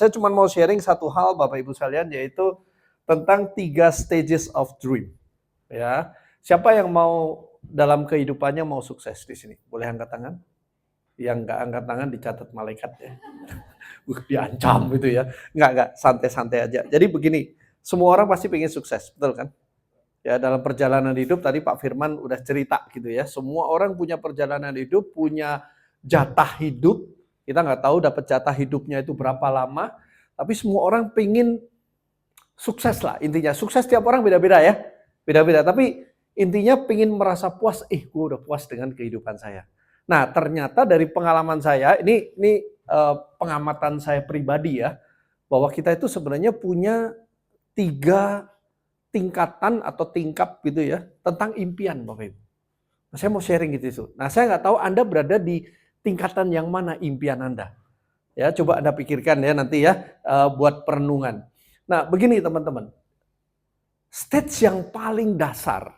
Saya cuma mau sharing satu hal Bapak Ibu sekalian, yaitu tentang 3 stages of dream. Ya, siapa yang mau dalam kehidupannya mau sukses di sini? Boleh angkat tangan? Yang nggak angkat tangan dicatat malaikat ya. Diancam gitu ya. Enggak, santai-santai aja. Jadi begini, semua orang pasti pengen sukses, betul kan? Ya, dalam perjalanan hidup tadi Pak Firman udah cerita gitu ya. Semua orang punya perjalanan hidup, punya jatah hidup. Kita nggak tahu dapat jatah hidupnya itu berapa lama, tapi semua orang pengen sukses lah intinya. Sukses tiap orang beda-beda ya. Beda-beda, tapi intinya pengen merasa puas, gue udah puas dengan kehidupan saya. Nah, ternyata dari pengalaman saya, ini pengamatan saya pribadi ya, bahwa kita itu sebenarnya punya 3 tingkatan atau tingkap gitu ya, tentang impian Bapak Ibu. Nah, saya mau sharing gitu. Nah, saya nggak tahu Anda berada di tingkatan yang mana impian Anda. Ya, coba Anda pikirkan ya nanti ya, buat perenungan. Nah, begini teman-teman. Stage yang paling dasar.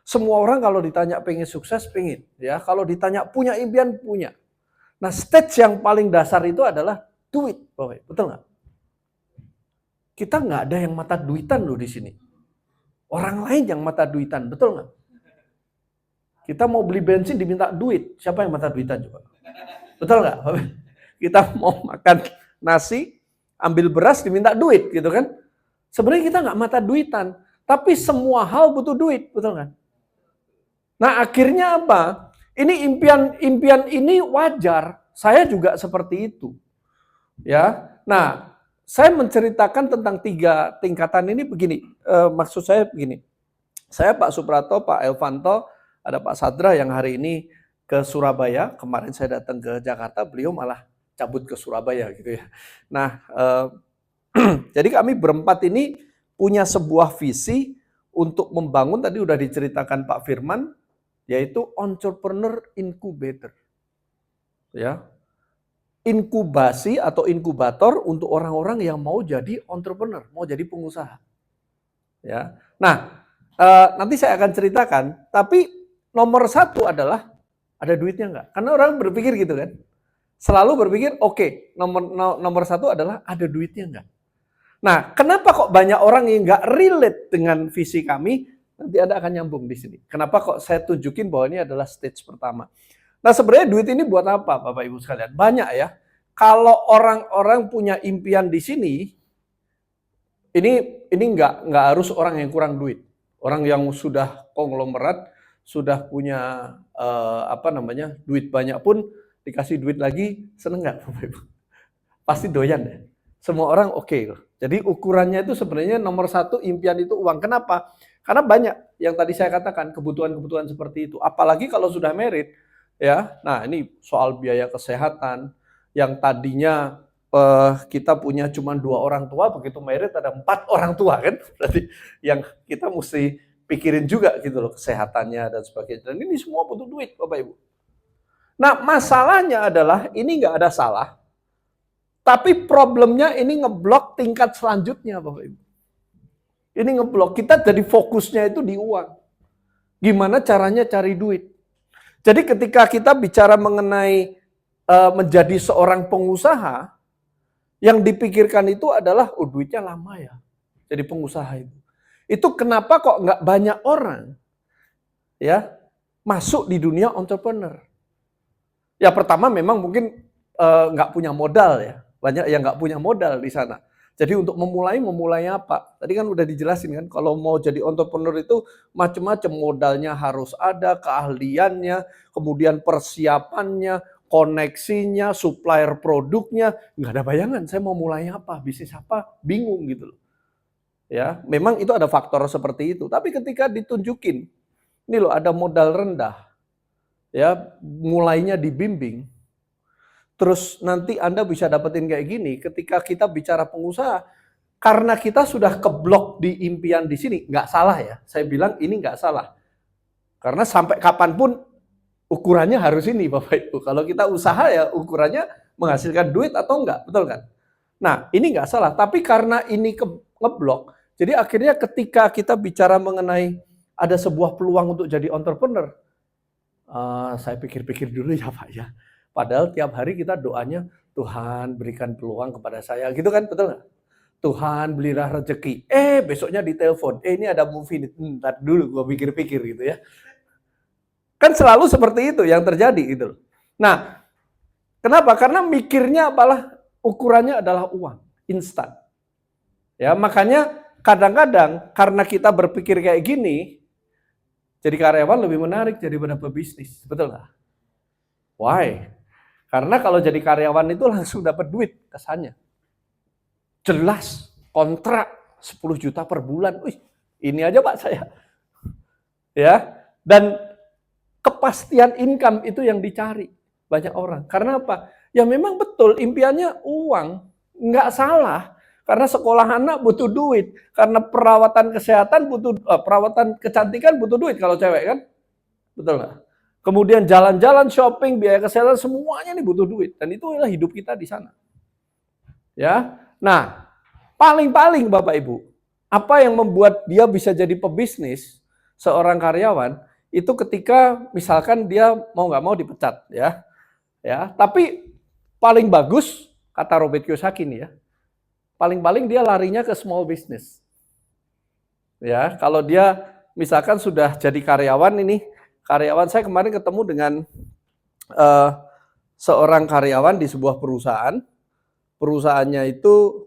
Semua orang kalau ditanya pengen sukses, pengen. Ya, kalau ditanya punya impian, punya. Nah, stage yang paling dasar itu adalah duit, Bapak. Betul nggak? Kita nggak ada yang mata duitan loh di sini. Orang lain yang mata duitan, betul nggak? Kita mau beli bensin diminta duit, siapa yang mata duitan coba? Betul nggak? Kita mau makan nasi, ambil beras diminta duit gitu kan? Sebenarnya kita nggak mata duitan, tapi semua hal butuh duit, betul kan? Nah akhirnya apa? Ini impian ini wajar, saya juga seperti itu, ya. Nah saya menceritakan tentang 3 tingkatan ini begini, maksud saya begini. Saya Pak Suprato, Pak Elvanto, ada Pak Sadra yang hari ini ke Surabaya. Kemarin saya datang ke Jakarta, beliau malah cabut ke Surabaya gitu ya. Nah, jadi kami berempat ini punya sebuah visi untuk membangun, tadi udah diceritakan Pak Firman, yaitu entrepreneur incubator. Ya. Inkubasi atau inkubator untuk orang-orang yang mau jadi entrepreneur, mau jadi pengusaha. Ya. Nah, nanti saya akan ceritakan, tapi nomor 1 adalah ada duitnya nggak? Karena orang berpikir gitu kan, selalu berpikir oke, nomor 1 adalah ada duitnya nggak? Nah, kenapa kok banyak orang yang nggak relate dengan visi kami? Nanti Anda akan nyambung di sini. Kenapa kok saya tunjukin bahwa ini adalah stage pertama? Nah, sebenarnya duit ini buat apa, Bapak Ibu sekalian? Banyak ya. Kalau orang-orang punya impian di sini, ini nggak harus orang yang kurang duit. Orang yang sudah konglomerat, sudah punya duit banyak pun dikasih duit lagi, seneng nggak Bapak Ibu? Pasti doyan ya. Semua orang oke. Jadi ukurannya itu sebenarnya nomor 1 impian itu uang. Kenapa? Karena banyak yang tadi saya katakan kebutuhan-kebutuhan seperti itu. Apalagi kalau sudah married ya. Nah, ini soal biaya kesehatan yang tadinya kita punya cuma 2 orang tua, begitu married ada 4 orang tua kan. Berarti yang kita mesti pikirin juga gitu loh kesehatannya dan sebagainya. Dan ini semua butuh duit Bapak Ibu. Nah, masalahnya adalah ini nggak ada salah. Tapi problemnya ini ngeblok tingkat selanjutnya Bapak Ibu. Ini ngeblok, kita jadi fokusnya itu di uang. Gimana caranya cari duit. Jadi ketika kita bicara mengenai menjadi seorang pengusaha, yang dipikirkan itu adalah, duitnya lama ya, jadi pengusaha itu. Itu kenapa kok nggak banyak orang ya masuk di dunia entrepreneur. Ya pertama memang mungkin nggak punya modal ya. Banyak yang nggak punya modal di sana. Jadi untuk memulai apa? Tadi kan udah dijelasin kan, kalau mau jadi entrepreneur itu macam-macam, modalnya harus ada, keahliannya, kemudian persiapannya, koneksinya, supplier produknya, nggak ada bayangan. Saya mau mulai apa, bisnis apa, bingung gitu loh. Ya, memang itu ada faktor seperti itu. Tapi ketika ditunjukin, ini loh ada modal rendah, ya mulainya dibimbing. Terus nanti Anda bisa dapetin kayak gini, ketika kita bicara pengusaha, karena kita sudah keblok di impian di sini, nggak salah ya. Saya bilang ini nggak salah. Karena sampai kapanpun ukurannya harus ini Bapak Ibu. Kalau kita usaha ya ukurannya menghasilkan duit atau enggak, betul kan? Nah ini nggak salah, tapi karena ini ngeblok, jadi akhirnya ketika kita bicara mengenai ada sebuah peluang untuk jadi entrepreneur, saya pikir-pikir dulu ya Pak ya. Padahal tiap hari kita doanya, Tuhan berikan peluang kepada saya, gitu kan, betul nggak? Tuhan belilah rezeki. Besoknya ditelepon, ini ada movie, ntar dulu gua pikir-pikir gitu ya. Kan selalu seperti itu yang terjadi gitu. Nah, kenapa? Karena mikirnya apalah ukurannya adalah uang, instan. Ya, makanya kadang-kadang karena kita berpikir kayak gini, jadi karyawan lebih menarik daripada pebisnis, betul nggak? Why? Karena kalau jadi karyawan itu langsung dapat duit kesannya. Jelas, kontrak 10 juta per bulan. Wih, ini aja Pak saya. Ya, dan kepastian income itu yang dicari banyak orang. Karena apa? Ya memang betul impiannya uang, nggak salah. Karena sekolah anak butuh duit, karena perawatan kesehatan butuh perawatan kecantikan butuh duit kalau cewek kan, betul nggak? Kemudian jalan-jalan, shopping, biaya kesehatan semuanya nih butuh duit dan itu adalah hidup kita di sana. Ya, nah paling-paling Bapak Ibu, apa yang membuat dia bisa jadi pebisnis seorang karyawan itu ketika misalkan dia mau nggak mau dipecat ya, tapi paling bagus kata Robert Kiyosaki nih ya. Paling-paling dia larinya ke small business. Ya, kalau dia misalkan sudah jadi karyawan ini, karyawan saya kemarin ketemu dengan seorang karyawan di sebuah perusahaan. Perusahaannya itu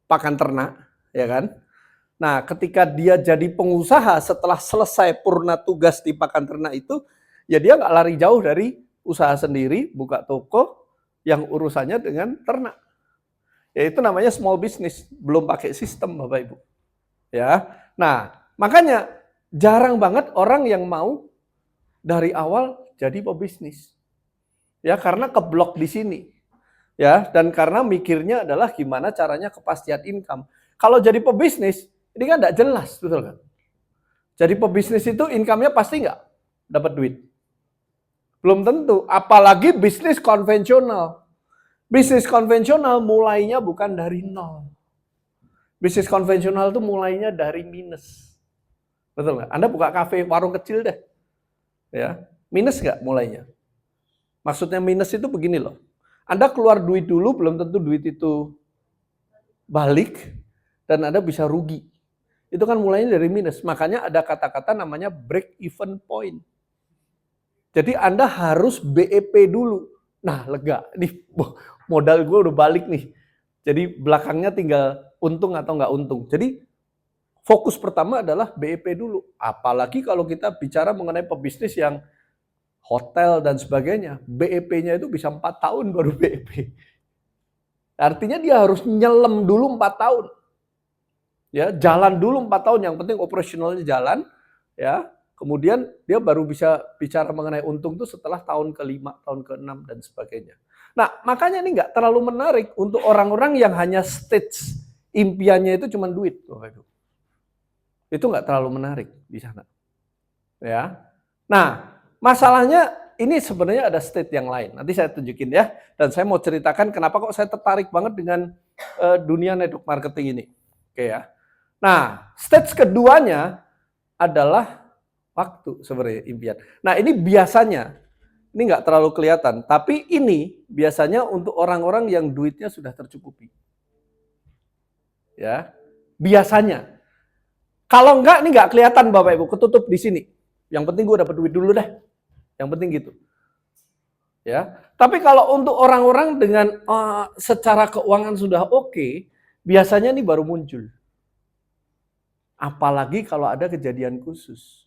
pakan ternak, ya kan? Nah, ketika dia jadi pengusaha setelah selesai purna tugas di pakan ternak itu, ya dia nggak lari jauh dari usaha sendiri, buka toko yang urusannya dengan ternak. Ya itu namanya small business, belum pakai sistem Bapak Ibu. Ya. Nah, makanya jarang banget orang yang mau dari awal jadi pebisnis. Ya, karena keblok di sini. Ya, dan karena mikirnya adalah gimana caranya kepastian income. Kalau jadi pebisnis, ini kan enggak jelas, betul kan? Jadi pebisnis itu income-nya pasti nggak dapat duit. Belum tentu, apalagi bisnis konvensional. Bisnis konvensional mulainya bukan dari nol. Bisnis konvensional itu mulainya dari minus. Betul nggak? Anda buka kafe, warung kecil deh. Ya, minus nggak mulainya? Maksudnya minus itu begini loh. Anda keluar duit dulu, belum tentu duit itu balik, dan Anda bisa rugi. Itu kan mulainya dari minus. Makanya ada kata-kata namanya break even point. Jadi Anda harus BEP dulu. Nah, lega. Nih, modal gue udah balik nih. Jadi belakangnya tinggal untung atau nggak untung. Jadi fokus pertama adalah BEP dulu. Apalagi kalau kita bicara mengenai pebisnis yang hotel dan sebagainya. BEP-nya itu bisa 4 tahun baru BEP. Artinya dia harus nyelam dulu 4 tahun. Ya, jalan dulu 4 tahun. Yang penting operasionalnya jalan. Ya, kemudian dia baru bisa bicara mengenai untung itu setelah tahun ke-5, tahun ke-6 dan sebagainya. Nah, makanya ini nggak terlalu menarik untuk orang-orang yang hanya stage impiannya itu cuma duit. Itu nggak terlalu menarik di sana. Ya. Nah, masalahnya ini sebenarnya ada state yang lain. Nanti saya tunjukin ya. Dan saya mau ceritakan kenapa kok saya tertarik banget dengan dunia network marketing ini. Oke ya. Nah, stage keduanya adalah waktu sebenarnya impian. Nah, ini biasanya ini nggak terlalu kelihatan, tapi ini biasanya untuk orang-orang yang duitnya sudah tercukupi. Ya, biasanya. Kalau enggak, ini nggak kelihatan Bapak Ibu, ketutup di sini. Yang penting gue dapat duit dulu deh. Yang penting gitu. Ya, tapi kalau untuk orang-orang dengan secara keuangan sudah oke, biasanya ini baru muncul. Apalagi kalau ada kejadian khusus.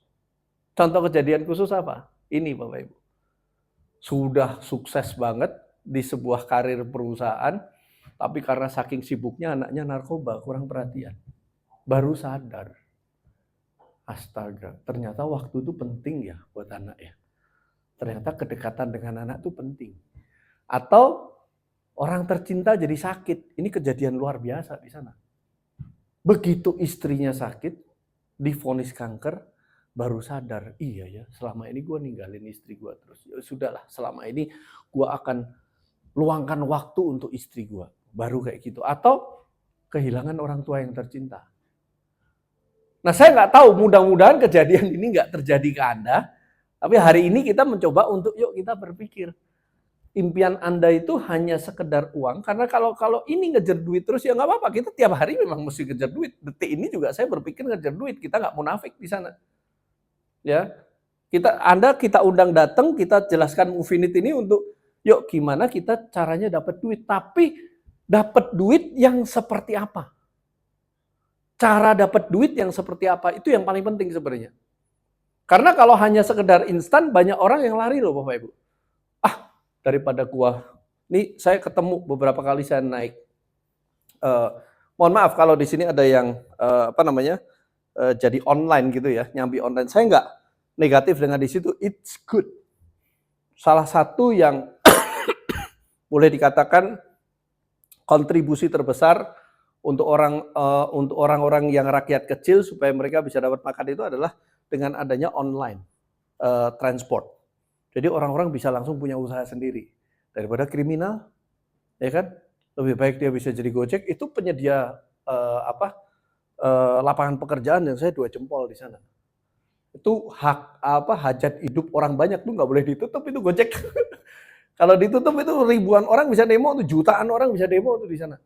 Contoh kejadian khusus apa? Ini Bapak Ibu. Sudah sukses banget di sebuah karir perusahaan, tapi karena saking sibuknya anaknya narkoba, kurang perhatian. Baru sadar. Astaga, ternyata waktu itu penting ya buat anak ya. Ternyata kedekatan dengan anak itu penting. Atau orang tercinta jadi sakit. Ini kejadian luar biasa di sana. Begitu istrinya sakit, divonis kanker, baru sadar, iya ya, selama ini gue ninggalin istri gue terus. Ya sudahlah, selama ini gue akan luangkan waktu untuk istri gue. Baru kayak gitu. Atau kehilangan orang tua yang tercinta. Nah, saya nggak tahu, mudah-mudahan kejadian ini nggak terjadi ke Anda. Tapi hari ini kita mencoba untuk, yuk kita berpikir. impian Anda itu hanya sekedar uang, karena kalau ini ngejar duit terus ya nggak apa-apa, kita tiap hari memang mesti ngejar duit. Detik ini juga saya berpikir ngejar duit, kita nggak munafik di sana. Ya, kita undang datang, kita jelaskan Movinit ini untuk yuk gimana kita caranya dapat duit, tapi dapat duit yang seperti apa? Cara dapat duit yang seperti apa? Itu yang paling penting sebenarnya. Karena kalau hanya sekedar instan, banyak orang yang lari loh Bapak Ibu. Daripada ini saya ketemu beberapa kali saya naik. Mohon maaf kalau di sini ada yang jadi online gitu ya, nyambi online. Saya nggak negatif dengan di situ, it's good. Salah satu yang boleh dikatakan kontribusi terbesar untuk orang-orang yang rakyat kecil supaya mereka bisa dapat makan itu adalah dengan adanya online transport. Jadi orang-orang bisa langsung punya usaha sendiri. Daripada kriminal, ya kan? Lebih baik dia bisa jadi Gojek, itu penyedia lapangan pekerjaan yang saya 2 jempol di sana. Itu hajat hidup orang banyak tuh nggak boleh ditutup itu Gojek. Kalau ditutup itu ribuan orang bisa demo, tuh jutaan orang bisa demo tuh di sana.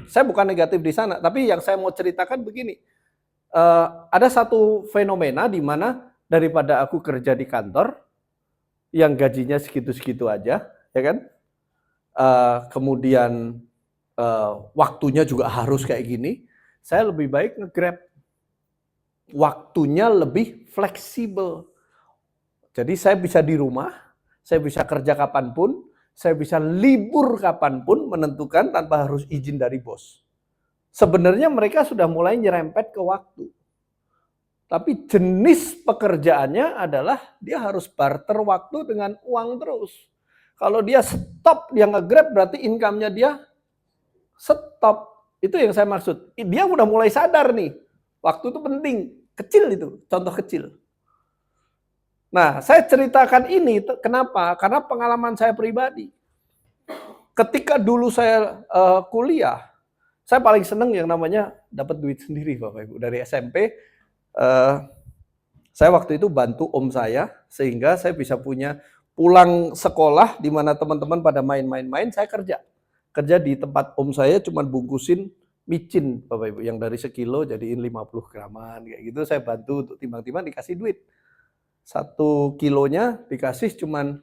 Saya bukan negatif di sana, tapi yang saya mau ceritakan begini. Ada satu fenomena di mana daripada aku kerja di kantor yang gajinya segitu-segitu aja, ya kan? Kemudian waktunya juga harus kayak gini. Saya lebih baik nge-Grab. Waktunya lebih fleksibel. Jadi saya bisa di rumah, saya bisa kerja kapanpun, saya bisa libur kapanpun menentukan tanpa harus izin dari bos. Sebenarnya mereka sudah mulai nyerempet ke waktu. Tapi jenis pekerjaannya adalah dia harus barter waktu dengan uang terus. Kalau dia stop, dia nge-Grab berarti income-nya dia stop. Itu yang saya maksud. Dia udah mulai sadar nih, waktu itu penting. Kecil itu, contoh kecil. Nah, saya ceritakan ini kenapa? Karena pengalaman saya pribadi. Ketika dulu saya kuliah, saya paling seneng yang namanya dapat duit sendiri Bapak Ibu. Dari SMP, saya waktu itu bantu om saya, sehingga saya bisa pulang sekolah di mana teman-teman pada main-main, saya kerja. Kerja di tempat om saya cuma bungkusin micin Bapak Ibu, yang dari sekilo jadiin 50 graman, kayak gitu saya bantu untuk timbang-timbang dikasih duit. 1 kilonya dikasih cuman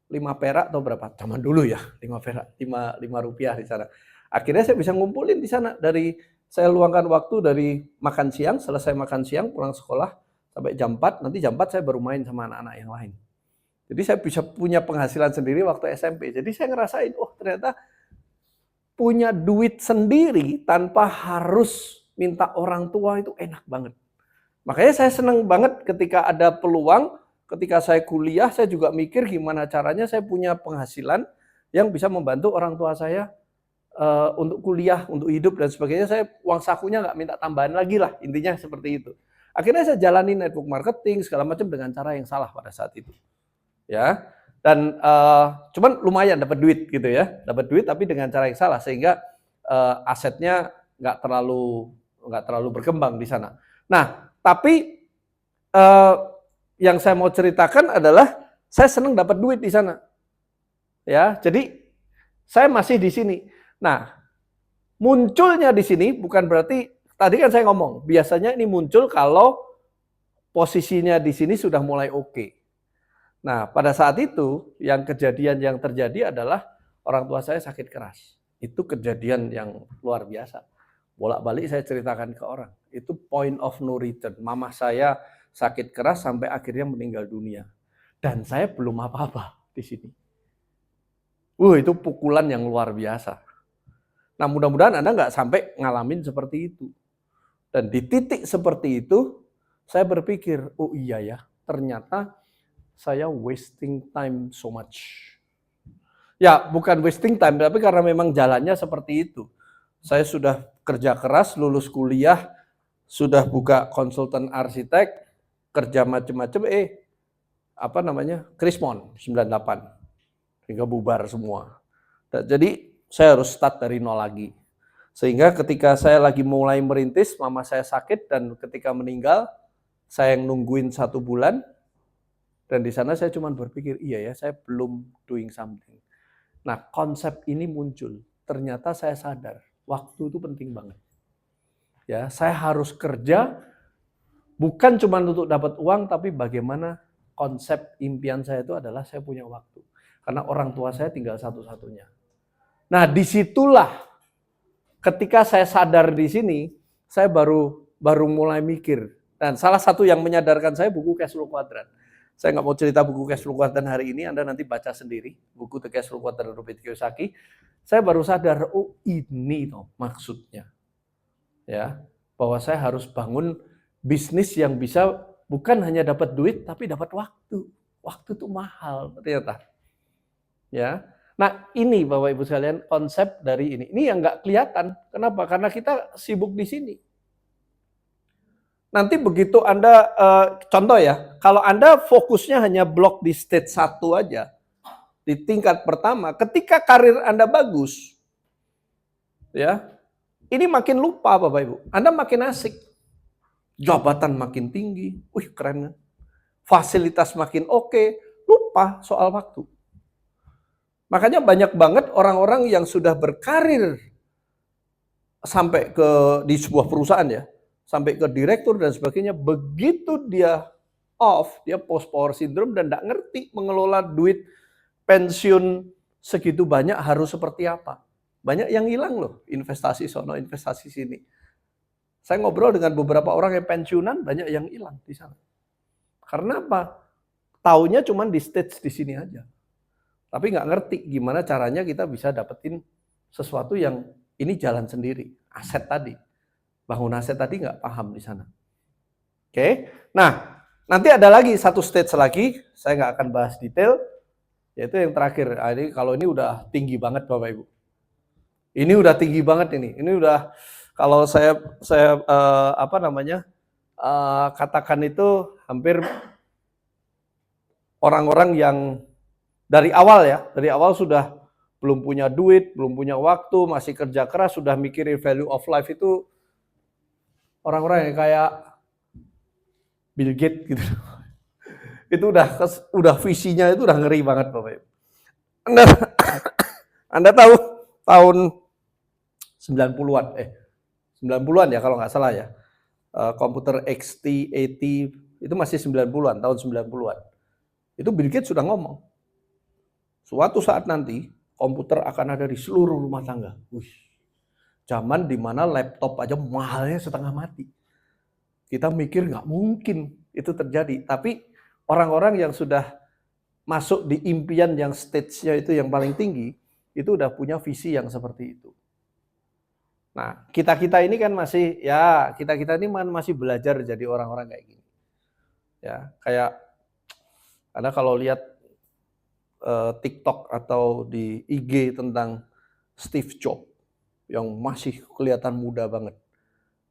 5 perak atau berapa? Zaman dulu ya, 5 perak, 5 rupiah di sana. Akhirnya saya bisa ngumpulin di sana, saya luangkan waktu dari makan siang, selesai makan siang, pulang sekolah, sampai jam 4, nanti jam 4 saya baru main sama anak-anak yang lain. Jadi saya bisa punya penghasilan sendiri waktu SMP. Jadi saya ngerasain, ternyata punya duit sendiri tanpa harus minta orang tua itu enak banget. Makanya saya senang banget ketika ada peluang, ketika saya kuliah, saya juga mikir gimana caranya saya punya penghasilan yang bisa membantu orang tua saya untuk kuliah, untuk hidup dan sebagainya. Saya uang sakunya nggak minta tambahan lagi lah, intinya seperti itu. Akhirnya saya jalani network marketing segala macam dengan cara yang salah pada saat itu, ya. Dan cuman lumayan dapat duit gitu ya, dapat duit tapi dengan cara yang salah sehingga asetnya nggak terlalu berkembang di sana. Nah, tapi yang saya mau ceritakan adalah saya senang dapat duit di sana, ya. Jadi saya masih di sini. Nah, munculnya di sini bukan berarti tadi kan saya ngomong biasanya ini muncul kalau posisinya di sini sudah mulai oke. Nah, pada saat itu yang terjadi adalah orang tua saya sakit keras. Itu kejadian yang luar biasa. Bolak-balik saya ceritakan ke orang. Itu point of no return. Mama saya sakit keras sampai akhirnya meninggal dunia. Dan saya belum apa-apa di sini. Itu pukulan yang luar biasa. Nah, mudah-mudahan Anda nggak sampai ngalamin seperti itu. Dan di titik seperti itu, saya berpikir, oh iya ya, ternyata saya wasting time so much. Ya, bukan wasting time, tapi karena memang jalannya seperti itu. Saya sudah kerja keras, lulus kuliah, sudah buka konsultan arsitek, kerja macam-macam, Krismon 98. Hingga bubar semua. Jadi saya harus start dari nol lagi. Sehingga ketika saya lagi mulai merintis, mama saya sakit dan ketika meninggal, saya yang nungguin 1 bulan. Dan di sana saya cuma berpikir, iya ya, saya belum doing something. Nah, konsep ini muncul. Ternyata saya sadar, waktu itu penting banget. Ya, saya harus kerja bukan cuma untuk dapat uang, tapi bagaimana konsep impian saya itu adalah saya punya waktu. Karena orang tua saya tinggal satu-satunya. Nah, disitulah ketika saya sadar di sini, saya baru mulai mikir. Dan salah satu yang menyadarkan saya buku Cash Flow Quadrant. Saya nggak mau cerita buku Cash Flow Quadrant hari ini, Anda nanti baca sendiri. Buku The Cash Flow Quadrant Robert Kiyosaki. Saya baru sadar, oh ini toh maksudnya. Ya, bahwa saya harus bangun bisnis yang bisa bukan hanya dapat duit, tapi dapat waktu. Waktu itu mahal ternyata. Ya, nah ini Bapak Ibu sekalian konsep dari ini. Ini yang nggak kelihatan. Kenapa? Karena kita sibuk di sini. Nanti begitu Anda, contoh ya, kalau Anda fokusnya hanya blok di stage 1 aja, di tingkat pertama, ketika karir Anda bagus, ya, ini makin lupa Bapak Ibu. Anda makin asik. Jabatan makin tinggi. Wih, keren kan? Fasilitas makin oke. Lupa soal waktu. Makanya banyak banget orang-orang yang sudah berkarir sampai di sebuah perusahaan ya, sampai ke direktur dan sebagainya, begitu dia off, dia post power syndrome dan tidak ngerti mengelola duit pensiun segitu banyak harus seperti apa. Banyak yang hilang loh, investasi sono, investasi sini. Saya ngobrol dengan beberapa orang yang pensiunan, banyak yang hilang di sana. Karena apa? Taunya cuma di stage di sini aja. Tapi nggak ngerti gimana caranya kita bisa dapetin sesuatu yang ini jalan sendiri. Aset tadi. Bangun aset tadi nggak paham di sana. Oke. Nah, nanti ada lagi satu stage lagi. Saya nggak akan bahas detail. Yaitu yang terakhir. Ini kalau ini udah tinggi banget Bapak Ibu. Ini udah tinggi banget ini. Ini udah kalau saya katakan itu hampir orang-orang yang dari awal sudah belum punya duit, belum punya waktu, masih kerja keras, sudah mikirin value of life itu orang-orang yang kayak Bill Gates gitu. Itu udah visinya itu udah ngeri banget Bapak Ibu. Anda tahu tahun 90-an, 90-an ya kalau nggak salah ya. Komputer XT, AT itu masih 90-an, tahun 90-an. Itu Bill Gates sudah ngomong. Suatu saat nanti komputer akan ada di seluruh rumah tangga. Zaman dimana laptop aja mahalnya setengah mati. Kita mikir nggak mungkin itu terjadi. Tapi orang-orang yang sudah masuk di impian yang stage-nya itu yang paling tinggi, itu udah punya visi yang seperti itu. Nah, kita ini kan masih, ya kita ini masih belajar jadi orang-orang kayak gini. Ya, kayak Anda kalau lihat TikTok atau di IG tentang Steve Jobs yang masih kelihatan muda banget.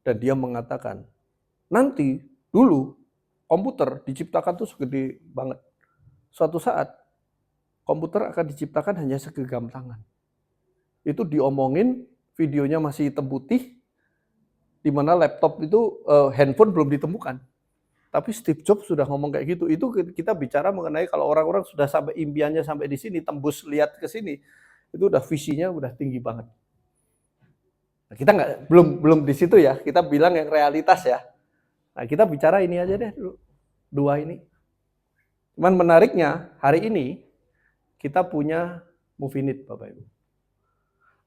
Dan dia mengatakan, nanti dulu komputer diciptakan tuh segede banget. Suatu saat komputer akan diciptakan hanya segenggam tangan. Itu diomongin, videonya masih hitam putih, di mana laptop itu handphone belum ditemukan. Tapi Steve Jobs sudah ngomong kayak gitu. Itu kita bicara mengenai kalau orang-orang sudah sampai impiannya sampai di sini, tembus lihat ke sini, itu udah visinya udah tinggi banget. Nah, kita belum di situ ya. Kita bilang yang realitas ya. Nah, kita bicara ini aja deh dulu. Dua ini. Cuman menariknya hari ini kita punya Movinit Bapak Ibu.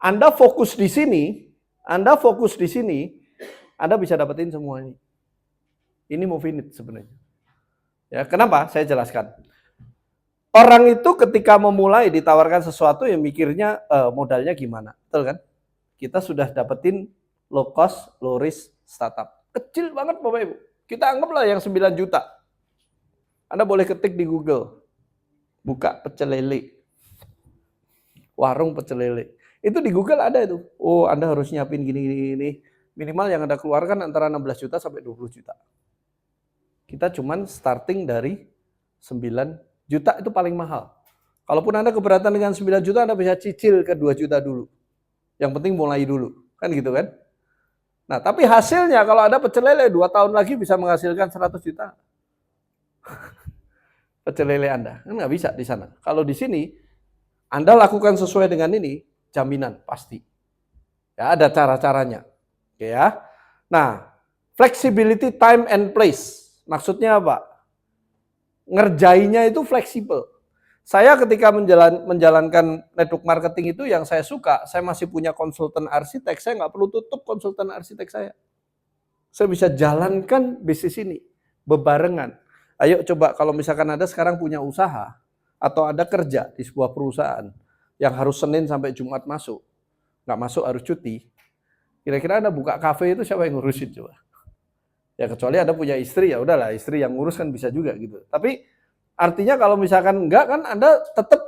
Anda fokus di sini, Anda bisa dapetin semua ini. Ini Movinit sebenarnya. Ya, kenapa? Saya jelaskan. Orang itu ketika memulai ditawarkan sesuatu yang mikirnya modalnya gimana, betul kan? Kita sudah dapetin low cost, low risk startup. Kecil banget Bapak Ibu. Kita anggaplah yang 9 juta. Anda boleh ketik di Google. Buka pecel lele. Warung pecel lele. Itu di Google ada itu. Oh, Anda harus nyiapin gini. Minimal yang Anda keluarkan antara 16 juta sampai 20 juta. Kita cuman starting dari 9 juta itu paling mahal. Kalaupun Anda keberatan dengan 9 juta, Anda bisa cicil ke 2 juta dulu. Yang penting mulai dulu. Kan gitu kan? Nah, tapi hasilnya kalau Anda pecel lele 2 tahun lagi bisa menghasilkan 100 juta. pecel lele Anda. Kan nggak bisa di sana. Kalau di sini, Anda lakukan sesuai dengan ini, jaminan pasti. Ya, ada cara-caranya. Oke ya. Nah, flexibility time and place. Maksudnya apa? Ngerjainnya itu fleksibel. Saya ketika menjalankan network marketing itu yang saya suka, saya masih punya konsultan arsitek, saya nggak perlu tutup konsultan arsitek saya. Saya bisa jalankan bisnis ini bebarengan. Ayo coba kalau misalkan Anda sekarang punya usaha atau Anda kerja di sebuah perusahaan yang harus Senin sampai Jumat masuk, nggak masuk harus cuti. Kira-kira Anda buka kafe itu siapa yang ngurusin coba? Ya kecuali Anda punya istri, ya udahlah istri yang ngurus kan bisa juga gitu. Tapi artinya kalau misalkan enggak kan Anda tetap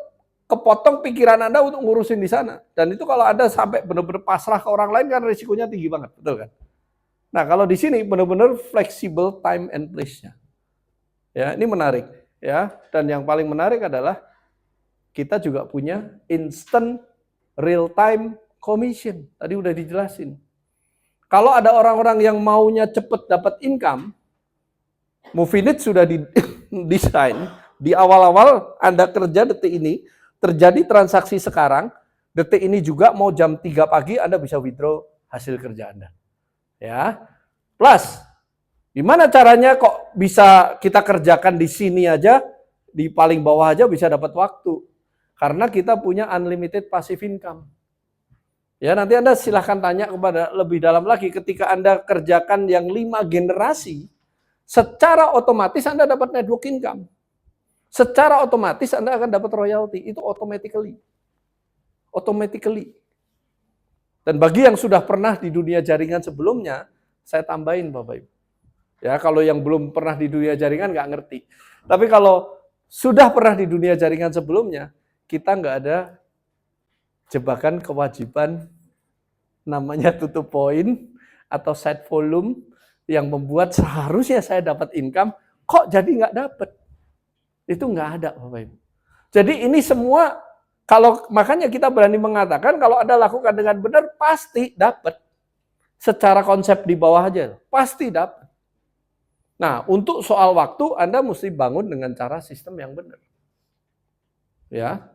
kepotong pikiran Anda untuk ngurusin di sana. Dan itu kalau Anda sampai benar-benar pasrah ke orang lain kan risikonya tinggi banget, betul kan? Nah, kalau di sini benar-benar flexible time and place-nya. Ya, ini menarik ya. Dan yang paling menarik adalah kita juga punya instant real time commission. Tadi udah dijelasin. Kalau ada orang-orang yang maunya cepet dapat income, Movinit sudah didesain di awal-awal Anda kerja detik ini, terjadi transaksi sekarang, detik ini juga mau jam 3 pagi Anda bisa withdraw hasil kerja Anda. Ya. Plus, gimana caranya kok bisa kita kerjakan di sini aja, di paling bawah aja bisa dapat waktu. Karena kita punya unlimited passive income. Ya, nanti Anda silahkan tanya kepada lebih dalam lagi ketika Anda kerjakan yang 5 generasi, secara otomatis Anda dapat network income. Secara otomatis Anda akan dapat royalty, itu automatically. Dan bagi yang sudah pernah di dunia jaringan sebelumnya, saya tambahin Bapak Ibu. Ya, kalau yang belum pernah di dunia jaringan nggak ngerti. Tapi kalau sudah pernah di dunia jaringan sebelumnya, kita nggak ada jebakan kewajiban namanya tutup poin atau set volume yang membuat seharusnya saya dapat income, kok jadi nggak dapat. Itu nggak ada Bapak Ibu. Jadi ini semua, kalau makanya kita berani mengatakan kalau Anda lakukan dengan benar, pasti dapat. Secara konsep di bawah aja, pasti dapat. Nah, untuk soal waktu, Anda mesti bangun dengan cara sistem yang benar. Ya.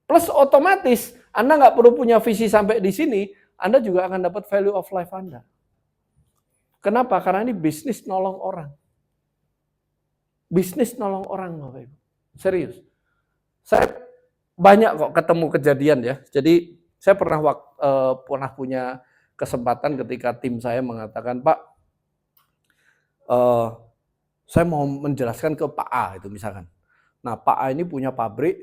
Plus otomatis, Anda nggak perlu punya visi sampai di sini, Anda juga akan dapat value of life Anda. Kenapa? Karena ini bisnis nolong orang. Bisnis nolong orang, Bapak Ibu. Serius. Saya banyak kok ketemu kejadian ya. Jadi saya pernah punya kesempatan ketika tim saya mengatakan, Pak, saya mau menjelaskan ke Pak A itu misalkan. Nah, Pak A ini punya pabrik,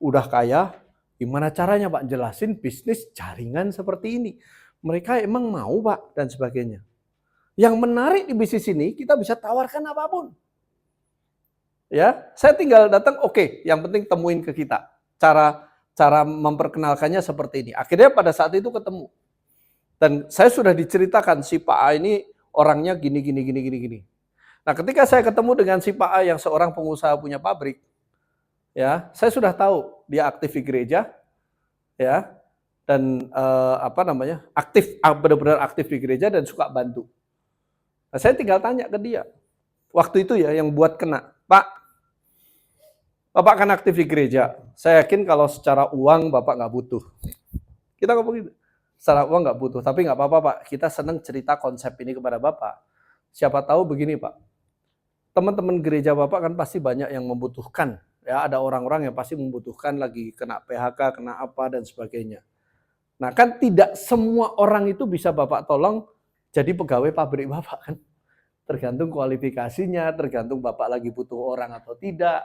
udah kaya, gimana caranya Pak jelasin bisnis jaringan seperti ini? Mereka emang mau Pak dan sebagainya. Yang menarik di bisnis ini kita bisa tawarkan apapun. Ya, saya tinggal datang, oke, yang penting temuin ke kita. Cara memperkenalkannya seperti ini. Akhirnya pada saat itu ketemu. Dan saya sudah diceritakan si Pak A ini orangnya gini. Nah, ketika saya ketemu dengan si Pak A yang seorang pengusaha punya pabrik, ya, saya sudah tahu dia aktif di gereja, ya, dan benar-benar aktif di gereja dan suka bantu. Nah, saya tinggal tanya ke dia, waktu itu ya yang buat kena, Pak, Bapak kan aktif di gereja, saya yakin kalau secara uang Bapak nggak butuh. Kita ngomong gitu, secara uang nggak butuh, tapi nggak apa-apa Pak, kita senang cerita konsep ini kepada Bapak. Siapa tahu begini Pak, teman-teman gereja Bapak kan pasti banyak yang membutuhkan. Ya, ada orang-orang yang pasti membutuhkan lagi kena PHK, kena apa dan sebagainya. Nah, kan tidak semua orang itu bisa Bapak tolong jadi pegawai pabrik Bapak kan. Tergantung kualifikasinya, tergantung Bapak lagi butuh orang atau tidak.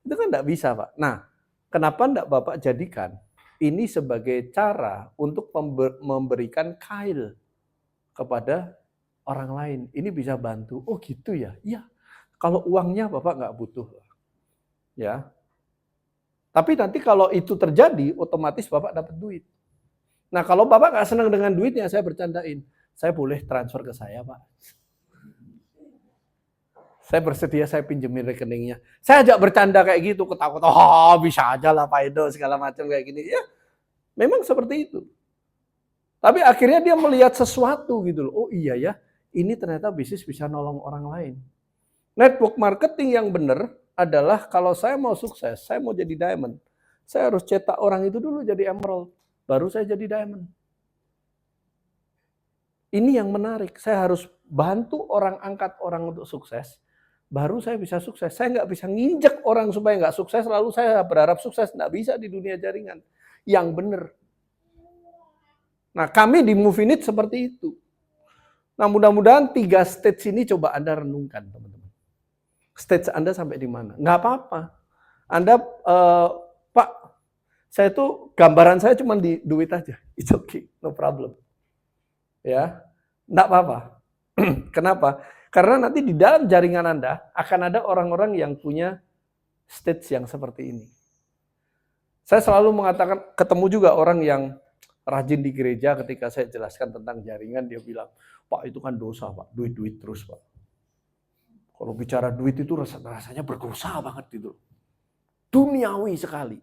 Itu kan tidak bisa Pak. Nah, kenapa tidak Bapak jadikan ini sebagai cara untuk memberikan kail kepada orang lain. Ini bisa bantu. Oh gitu ya? Iya. Kalau uangnya Bapak nggak butuh. Ya. Tapi nanti kalau itu terjadi, otomatis Bapak dapat duit. Nah, kalau Bapak nggak senang dengan duitnya, saya bercandain. Saya boleh transfer ke saya, Pak. Saya bersedia, saya pinjemin rekeningnya. Saya ajak bercanda kayak gitu, ketawa, bisa aja lah Pak Edo, segala macam kayak gini. Ya, memang seperti itu. Tapi akhirnya dia melihat sesuatu gitu loh. Oh iya ya, ini ternyata bisnis bisa nolong orang lain. Network marketing yang benar, adalah kalau saya mau sukses, saya mau jadi diamond, saya harus cetak orang itu dulu jadi emerald, baru saya jadi diamond. Ini yang menarik, saya harus bantu orang, angkat orang untuk sukses, baru saya bisa sukses. Saya nggak bisa nginjek orang supaya nggak sukses, lalu saya berharap sukses. Nggak bisa di dunia jaringan. Yang benar. Nah, kami di Movinit seperti itu. Nah, mudah-mudahan 3 stage ini coba Anda renungkan, teman-teman. Stage Anda sampai di mana? Nggak apa-apa. Anda, Pak, saya tuh gambaran saya cuma di duit aja. It's okay, no problem. Ya, nggak apa-apa. Kenapa? Karena nanti di dalam jaringan Anda akan ada orang-orang yang punya stage yang seperti ini. Saya selalu mengatakan, ketemu juga orang yang rajin di gereja ketika saya jelaskan tentang jaringan, dia bilang, Pak itu kan dosa Pak, duit-duit terus Pak. Kalau bicara duit itu rasanya berdosa banget gitu. Duniawi sekali.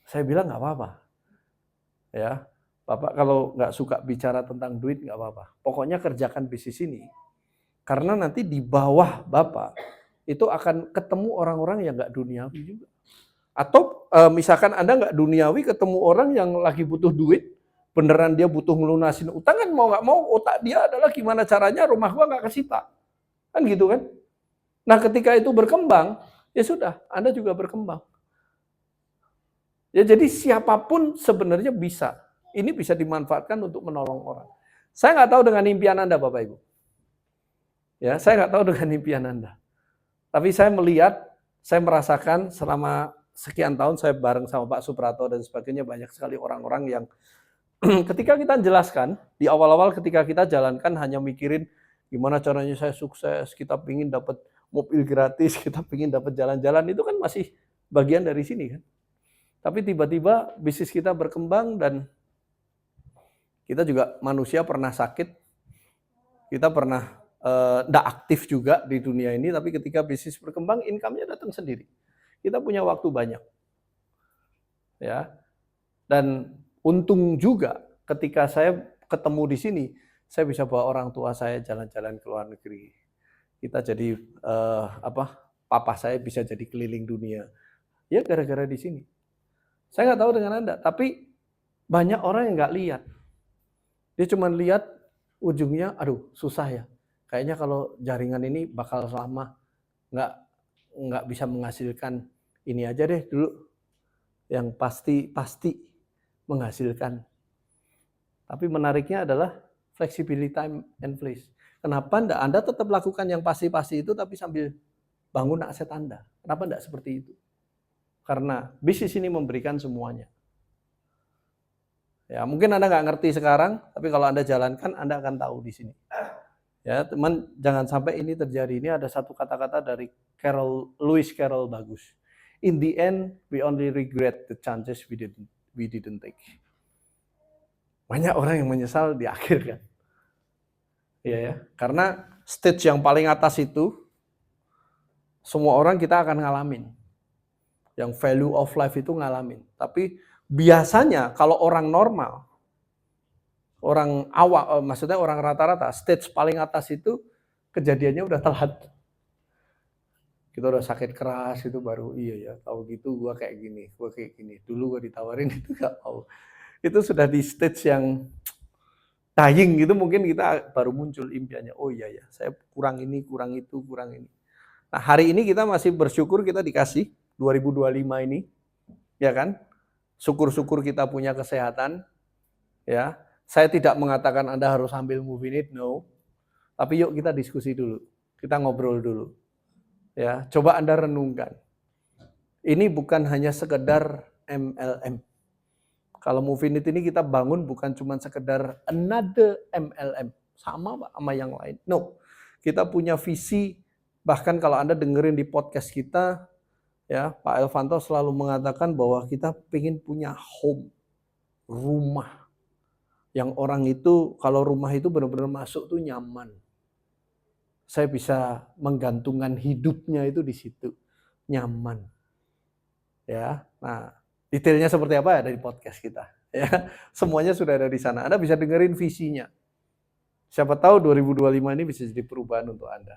Saya bilang nggak apa-apa. Ya, Bapak kalau nggak suka bicara tentang duit nggak apa-apa. Pokoknya kerjakan bisnis ini. Karena nanti di bawah Bapak itu akan ketemu orang-orang yang nggak duniawi juga. Atau misalkan Anda nggak duniawi ketemu orang yang lagi butuh duit, beneran dia butuh ngelunasin utang kan mau nggak mau otak dia adalah gimana caranya rumah gua nggak kesita. Kan gitu kan. Nah ketika itu berkembang, ya sudah Anda juga berkembang. Ya jadi siapapun sebenarnya bisa. Ini bisa dimanfaatkan untuk menolong orang. Saya nggak tahu dengan impian Anda Bapak Ibu. Ya, saya nggak tahu dengan impian Anda. Tapi saya melihat, saya merasakan selama sekian tahun saya bareng sama Pak Suprato dan sebagainya, banyak sekali orang-orang yang ketika kita jelaskan, di awal-awal ketika kita jalankan hanya mikirin gimana caranya saya sukses, kita pingin dapat mobil gratis, kita pingin dapat jalan-jalan, itu kan masih bagian dari sini kan. Tapi tiba-tiba bisnis kita berkembang dan kita juga manusia pernah sakit, kita pernah tidak aktif juga di dunia ini, tapi ketika bisnis berkembang, income-nya datang sendiri. Kita punya waktu banyak. Ya. Dan untung juga ketika saya ketemu di sini, saya bisa bawa orang tua saya jalan-jalan ke luar negeri. Kita jadi papa saya bisa jadi keliling dunia. Ya gara-gara di sini. Saya nggak tahu dengan Anda, tapi banyak orang yang nggak lihat. Dia cuma lihat ujungnya, aduh susah ya. Kayaknya kalau jaringan ini bakal lama, nggak bisa menghasilkan. Ini aja deh dulu yang pasti menghasilkan. Tapi menariknya adalah flexibility time and place. Kenapa Anda tetap lakukan yang pasti-pasti itu tapi sambil bangun aset Anda? Kenapa enggak seperti itu? Karena bisnis ini memberikan semuanya. Ya, mungkin Anda nggak ngerti sekarang, tapi kalau Anda jalankan Anda akan tahu di sini. Ya, teman, jangan sampai ini terjadi. Ini ada satu kata-kata dari Lewis Carroll bagus. In the end, we only regret the chances we didn't take. Banyak orang yang menyesal di akhir kan. Iya ya, karena stage yang paling atas itu semua orang kita akan ngalamin. Yang value of life itu ngalamin. Tapi biasanya kalau orang normal, orang awal, maksudnya orang rata-rata, stage paling atas itu kejadiannya udah telat. Kita udah sakit keras itu baru iya ya, tahu gitu gua kayak gini. Dulu gua ditawarin itu gak mau. Itu sudah di stage yang dying gitu, mungkin kita baru muncul impiannya. Oh iya ya, saya kurang ini, kurang itu, kurang ini. Nah, hari ini kita masih bersyukur kita dikasih 2025 ini. Ya kan? Syukur-syukur kita punya kesehatan. Ya. Saya tidak mengatakan Anda harus ambil Movinit, no. Tapi yuk kita diskusi dulu. Kita ngobrol dulu. Ya, coba Anda renungkan. Ini bukan hanya sekedar MLM. Kalau Movinit ini kita bangun bukan cuma sekedar another MLM. Sama sama yang lain. No. Kita punya visi, bahkan kalau Anda dengerin di podcast kita, ya Pak Elvanto selalu mengatakan bahwa kita pengen punya home, rumah. Yang orang itu, kalau rumah itu benar-benar masuk tuh nyaman. Saya bisa menggantungkan hidupnya itu di situ. Nyaman. Ya, nah detailnya seperti apa ada di podcast kita. Ya, semuanya sudah ada di sana. Anda bisa dengerin visinya. Siapa tahu 2025 ini bisa jadi perubahan untuk Anda.